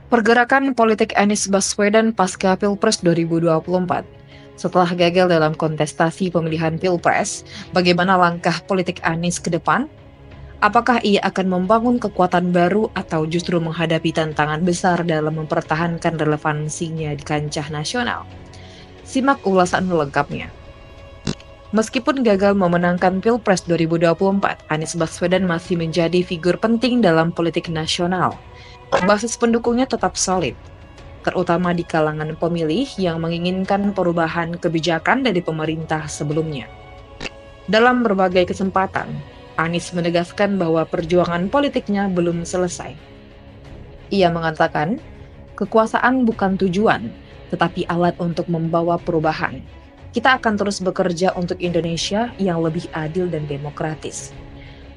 Pergerakan politik Anies Baswedan pasca Pilpres 2024. Setelah gagal dalam kontestasi pemilihan Pilpres, bagaimana langkah politik Anies ke depan? Apakah ia akan membangun kekuatan baru atau justru menghadapi tantangan besar dalam mempertahankan relevansinya di kancah nasional? Simak ulasan lengkapnya. Meskipun gagal memenangkan Pilpres 2024, Anies Baswedan masih menjadi figur penting dalam politik nasional. Basis pendukungnya tetap solid, terutama di kalangan pemilih yang menginginkan perubahan kebijakan dari pemerintah sebelumnya. Dalam berbagai kesempatan, Anies menegaskan bahwa perjuangan politiknya belum selesai. Ia mengatakan, kekuasaan bukan tujuan, tetapi alat untuk membawa perubahan. Kita akan terus bekerja untuk Indonesia yang lebih adil dan demokratis.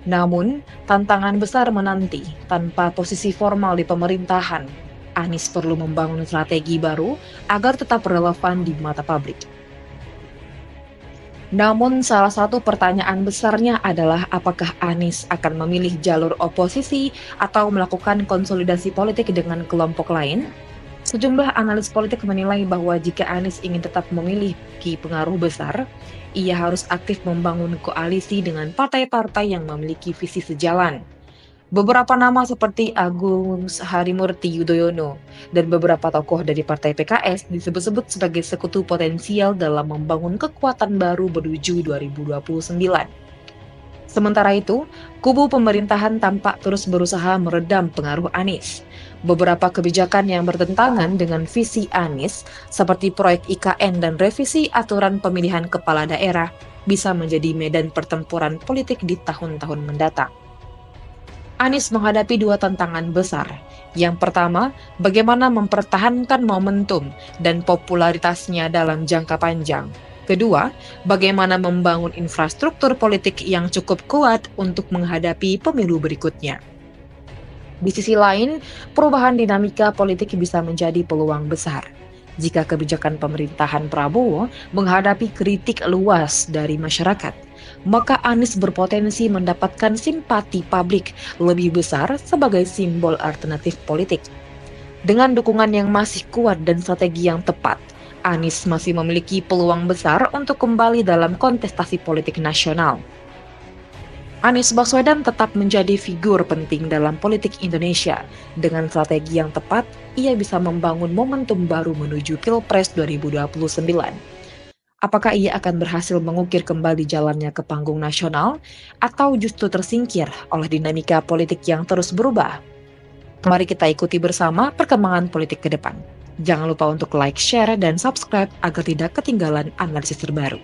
Namun, tantangan besar menanti tanpa posisi formal di pemerintahan. Anies perlu membangun strategi baru agar tetap relevan di mata publik. Namun, salah satu pertanyaan besarnya adalah apakah Anies akan memilih jalur oposisi atau melakukan konsolidasi politik dengan kelompok lain? Sejumlah analis politik menilai bahwa jika Anies ingin tetap memiliki pengaruh besar, ia harus aktif membangun koalisi dengan partai-partai yang memiliki visi sejalan. Beberapa nama seperti Agus Harimurti Yudhoyono dan beberapa tokoh dari partai PKS disebut-sebut sebagai sekutu potensial dalam membangun kekuatan baru menuju 2029. Sementara itu, kubu pemerintahan tampak terus berusaha meredam pengaruh Anies. Beberapa kebijakan yang bertentangan dengan visi Anies, seperti proyek IKN dan revisi aturan pemilihan kepala daerah, bisa menjadi medan pertempuran politik di tahun-tahun mendatang. Anies menghadapi dua tantangan besar. Yang pertama, bagaimana mempertahankan momentum dan popularitasnya dalam jangka panjang. Kedua, bagaimana membangun infrastruktur politik yang cukup kuat untuk menghadapi pemilu berikutnya. Di sisi lain, perubahan dinamika politik bisa menjadi peluang besar. Jika kebijakan pemerintahan Prabowo menghadapi kritik luas dari masyarakat, maka Anies berpotensi mendapatkan simpati publik lebih besar sebagai simbol alternatif politik. Dengan dukungan yang masih kuat dan strategi yang tepat, Anies masih memiliki peluang besar untuk kembali dalam kontestasi politik nasional. Anies Baswedan tetap menjadi figur penting dalam politik Indonesia. Dengan strategi yang tepat, ia bisa membangun momentum baru menuju Pilpres 2029. Apakah ia akan berhasil mengukir kembali jalannya ke panggung nasional, atau justru tersingkir oleh dinamika politik yang terus berubah? Mari kita ikuti bersama perkembangan politik ke depan. Jangan lupa untuk like, share, dan subscribe agar tidak ketinggalan analisis terbaru.